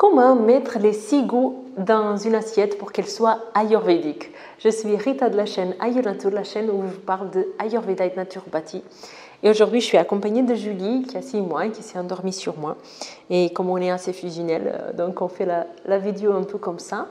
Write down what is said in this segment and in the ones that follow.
Comment mettre les 6 goûts dans une assiette pour qu'elle soit ayurvédique? Je suis Rita de la chaîne Ayurnature, la chaîne où je vous parle de Ayurveda et de naturopathie. Et aujourd'hui, je suis accompagnée de Julie qui a 6 mois et qui s'est endormie sur moi. Et comme on est assez fusionnel, donc on fait la vidéo un peu comme ça.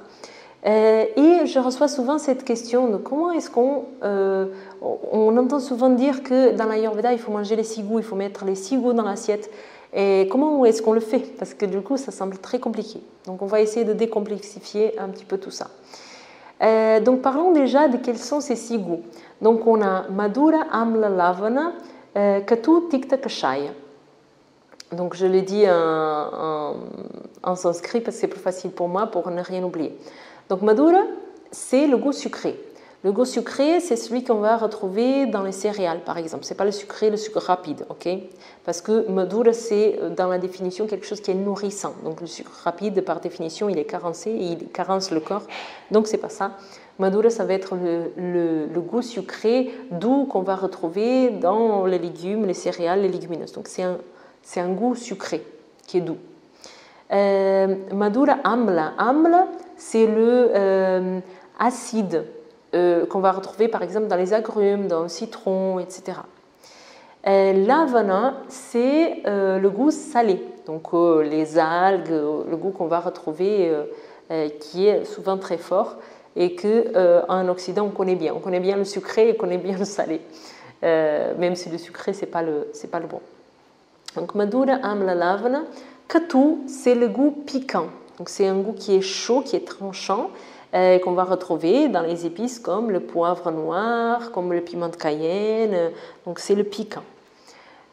Et je reçois souvent cette question de comment est-ce qu'on on entend souvent dire que dans l'Ayurveda, il faut manger les 6 goûts, il faut mettre les 6 goûts dans l'assiette. Et comment est-ce qu'on le fait? Parce que du coup, ça semble très compliqué. Donc, on va essayer de décomplexifier un petit peu tout ça. Donc, parlons déjà de quels sont ces 6 goûts. Donc, on a Madhura, Amla, Lavana, Katu, Tikta, Kashaya. Donc, je le dis en sanskrit parce que c'est plus facile pour moi pour ne rien oublier. Donc, Madhura, c'est le goût sucré. Le goût sucré, c'est celui qu'on va retrouver dans les céréales, par exemple. Ce n'est pas le sucré, le sucre rapide, ok? Parce que Madhura, c'est dans la définition quelque chose qui est nourrissant. Donc le sucre rapide, par définition, il est carencé et il carence le corps. Donc c'est pas ça. Madhura, ça va être le goût sucré doux qu'on va retrouver dans les légumes, les céréales, les légumineuses. Donc c'est un goût sucré qui est doux. Madhura Amla. Amla, c'est le acide qu'on va retrouver par exemple dans les agrumes, dans le citron, etc. Lavana, c'est le goût salé, donc les algues, le goût qu'on va retrouver qui est souvent très fort et qu'en Occident on connaît bien. On connaît bien le sucré et on connaît bien le salé, même si le sucré c'est pas le bon. Donc Madhura, Amla, Lavana. Katu, c'est le goût piquant, donc c'est un goût qui est chaud, qui est tranchant, qu'on va retrouver dans les épices comme le poivre noir, comme le piment de Cayenne, donc c'est le piquant.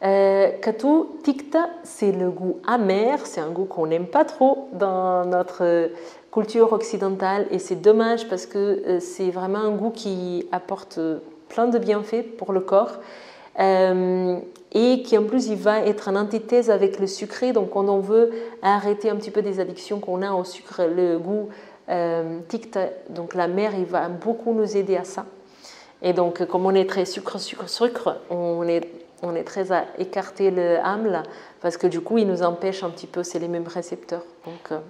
Katu, Tikta, c'est le goût amer, c'est un goût qu'on n'aime pas trop dans notre culture occidentale et c'est dommage parce que c'est vraiment un goût qui apporte plein de bienfaits pour le corps et qui en plus il va être en antithèse avec le sucré, donc quand on veut arrêter un petit peu des addictions qu'on a au sucre, le goût Tikta, donc la mer, il va beaucoup nous aider à ça. Et donc, comme on est très sucre, on est très à écarter le amla parce que du coup, il nous empêche un petit peu, c'est les mêmes récepteurs. Donc,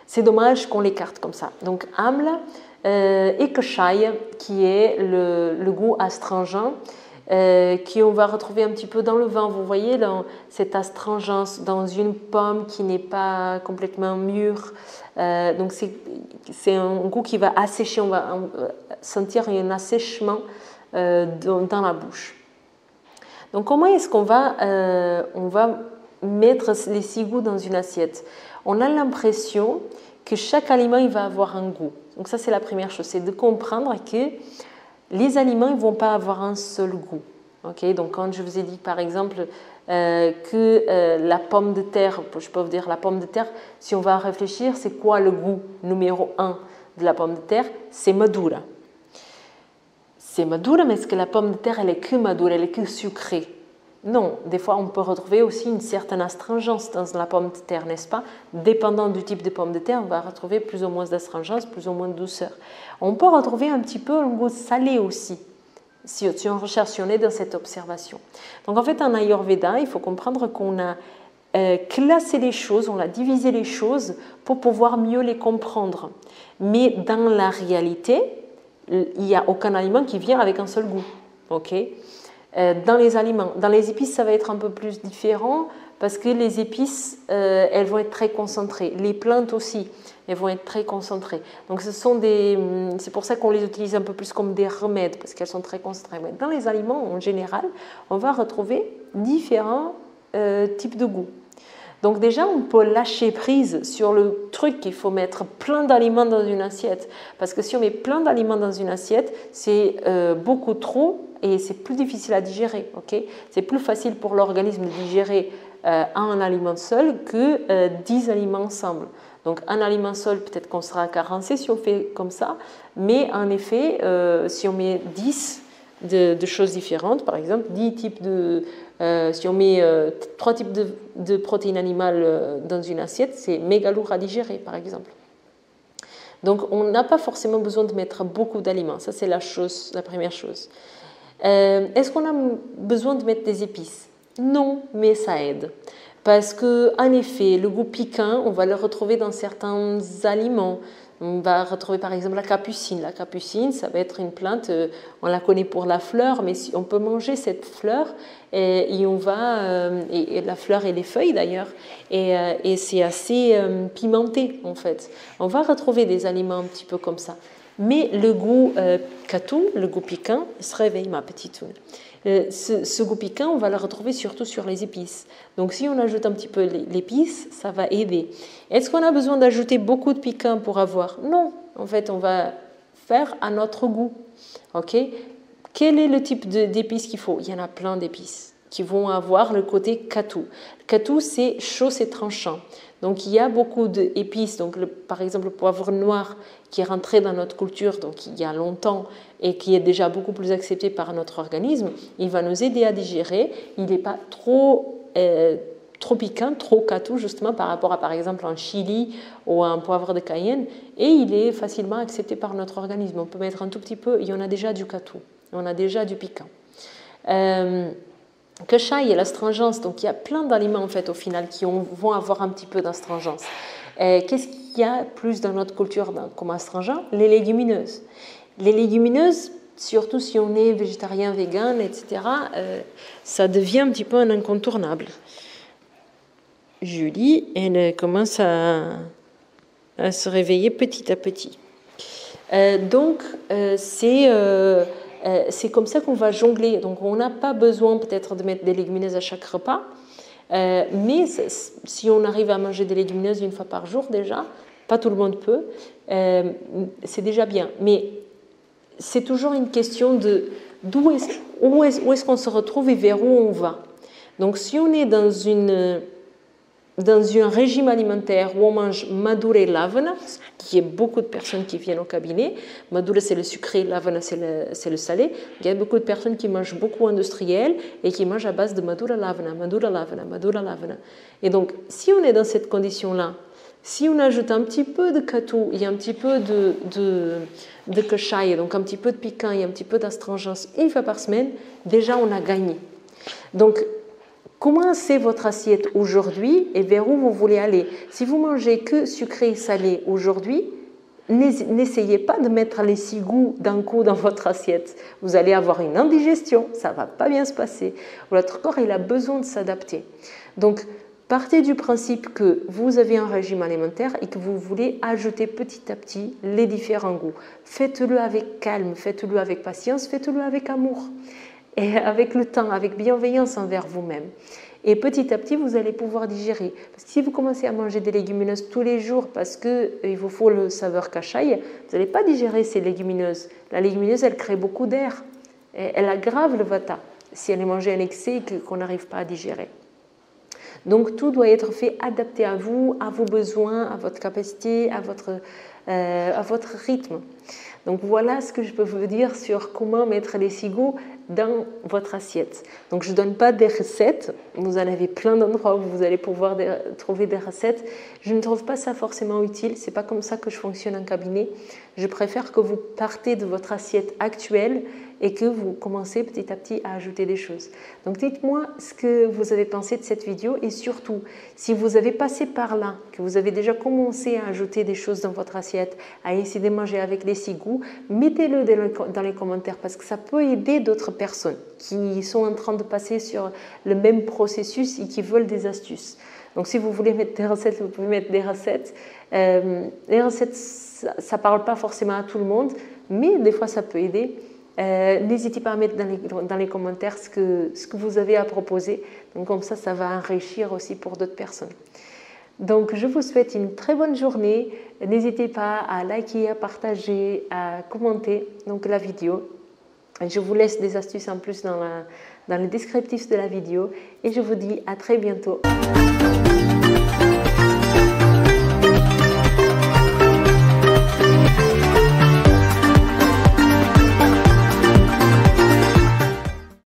c'est dommage qu'on l'écarte comme ça. Donc, amla et kashaya, qui est le goût astringent, qui on va retrouver un petit peu dans le vin. Vous voyez dans cette astringence dans une pomme qui n'est pas complètement mûre. Donc c'est un goût qui va assécher, on va sentir un assèchement dans la bouche. Donc comment est-ce qu'on va, on va mettre les 6 goûts dans une assiette? On a l'impression que chaque aliment il va avoir un goût. Donc ça c'est la première chose, c'est de comprendre que les aliments ne vont pas avoir un seul goût. Okay? Donc quand je vous ai dit par exemple que la pomme de terre, je peux vous dire la pomme de terre, si on va réfléchir, c'est quoi le goût numéro 1 de la pomme de terre? C'est Madhura. C'est Madhura, mais est-ce que la pomme de terre, elle est que Madhura, elle est que sucrée? Non, des fois on peut retrouver aussi une certaine astringence dans la pomme de terre, n'est-ce pas? Dépendant du type de pomme de terre, on va retrouver plus ou moins d'astringence, plus ou moins de douceur. On peut retrouver un petit peu un goût salé aussi, si on recherche dans cette observation. Donc en fait en Ayurveda, il faut comprendre qu'on a classé les choses, on a divisé les choses pour pouvoir mieux les comprendre. Mais dans la réalité, il n'y a aucun aliment qui vient avec un seul goût. Okay? Dans les aliments, dans les épices, ça va être un peu plus différent parce que les épices, elles vont être très concentrées. Les plantes aussi, elles vont être très concentrées. Donc c'est pour ça qu'on les utilise un peu plus comme des remèdes parce qu'elles sont très concentrées. Mais dans les aliments, en général, on va retrouver différents types de goûts. Donc déjà, on peut lâcher prise sur le truc qu'il faut mettre plein d'aliments dans une assiette. Parce que si on met plein d'aliments dans une assiette, c'est beaucoup trop et c'est plus difficile à digérer. Okay? C'est plus facile pour l'organisme de digérer un aliment seul que 10 aliments ensemble. Donc un aliment seul, peut-être qu'on sera carencé si on fait comme ça. Mais en effet, si on met 10 de choses différentes, par exemple 10 types de... si on met 3 types de protéines animales dans une assiette, c'est méga lourd à digérer, par exemple. Donc, on n'a pas forcément besoin de mettre beaucoup d'aliments. Ça, c'est la première chose. Est-ce qu'on a besoin de mettre des épices? Non, mais ça aide. Parce que, en effet, le goût piquant, on va le retrouver dans certains aliments. On va retrouver par exemple la capucine. La capucine, ça va être une plante, on la connaît pour la fleur, mais on peut manger cette fleur et on va, et la fleur et les feuilles d'ailleurs, et c'est assez pimenté en fait. On va retrouver des aliments un petit peu comme ça. Mais le goût katou, le goût piquant, se réveille ma petite toune. Ce goût piquant, on va le retrouver surtout sur les épices. Donc si on ajoute un petit peu l'épice, ça va aider. Est-ce qu'on a besoin d'ajouter beaucoup de piquant pour avoir? Non, en fait, on va faire à notre goût. Ok? Quel est le type d'épices qu'il faut? Il y en a plein d'épices qui vont avoir le côté katou. Katou, c'est chaud, c'est tranchant. Donc il y a beaucoup d'épices, donc par exemple le poivre noir qui est rentré dans notre culture donc il y a longtemps et qui est déjà beaucoup plus accepté par notre organisme, il va nous aider à digérer, il n'est pas trop piquant, trop katou justement par rapport à par exemple un chili ou un poivre de Cayenne, et il est facilement accepté par notre organisme. On peut mettre un tout petit peu, il y en a déjà du katou, on a déjà du piquant. Kashai et l'astringence, donc il y a plein d'aliments en fait au final qui vont avoir un petit peu d'astringence. Qu'est-ce qu'il y a plus dans notre culture comme astringent? Les légumineuses. Les légumineuses, surtout si on est végétarien, vegan, etc., ça devient un petit peu un incontournable. Julie, elle commence à se réveiller petit à petit. Donc c'est comme ça qu'on va jongler. Donc, on n'a pas besoin peut-être de mettre des légumineuses à chaque repas, mais si on arrive à manger des légumineuses une fois par jour déjà, pas tout le monde peut, c'est déjà bien. Mais c'est toujours une question de où est-ce qu'on se retrouve et vers où on va. Donc, si on est dans un régime alimentaire où on mange madura et lavana, qui est beaucoup de personnes qui viennent au cabinet. Madura, c'est le sucré, lavana, c'est le salé. Il y a beaucoup de personnes qui mangent beaucoup industriel et qui mangent à base de madura lavana, madura lavana, madura lavana. Et donc, si on est dans cette condition-là, si on ajoute un petit peu de katou et un petit peu de kashai, donc un petit peu de piquant et un petit peu d'astringence une fois par semaine, déjà on a gagné. Donc, comment c'est votre assiette aujourd'hui et vers où vous voulez aller? Si vous mangez que sucré et salé aujourd'hui, n'essayez pas de mettre les 6 goûts d'un coup dans votre assiette. Vous allez avoir une indigestion, ça ne va pas bien se passer. Votre corps il a besoin de s'adapter. Donc, partez du principe que vous avez un régime alimentaire et que vous voulez ajouter petit à petit les différents goûts. Faites-le avec calme, faites-le avec patience, faites-le avec amour. Et avec le temps, avec bienveillance envers vous-même. Et petit à petit, vous allez pouvoir digérer. Parce que si vous commencez à manger des légumineuses tous les jours parce qu'il vous faut le saveur kashai, vous n'allez pas digérer ces légumineuses. La légumineuse, elle crée beaucoup d'air. Elle aggrave le vata si elle est mangée en excès et qu'on n'arrive pas à digérer. Donc tout doit être fait adapté à vous, à vos besoins, à votre capacité, à votre rythme. Donc voilà ce que je peux vous dire sur comment mettre les 6 goûts dans votre assiette. Donc je ne donne pas des recettes, vous en avez plein d'endroits où vous allez pouvoir trouver des recettes. Je ne trouve pas ça forcément utile, ce n'est pas comme ça que je fonctionne en cabinet. Je préfère que vous partez de votre assiette actuelle et que vous commencez petit à petit à ajouter des choses. Donc dites-moi ce que vous avez pensé de cette vidéo et surtout, si vous avez passé par là, que vous avez déjà commencé à ajouter des choses dans votre assiette, à essayer de manger avec les 6 goûts, mettez-le dans les commentaires parce que ça peut aider d'autres personnes qui sont en train de passer sur le même processus et qui veulent des astuces. Donc si vous voulez mettre des recettes, vous pouvez mettre des recettes. Les recettes, ça ne parle pas forcément à tout le monde, mais des fois ça peut aider. N'hésitez pas à mettre dans les commentaires ce que vous avez à proposer. Donc comme ça va enrichir aussi pour d'autres personnes. Donc je vous souhaite une très bonne journée. N'hésitez pas à liker, à partager, à commenter donc, la vidéo. Je vous laisse des astuces en plus dans le descriptif de la vidéo. Et je vous dis à très bientôt.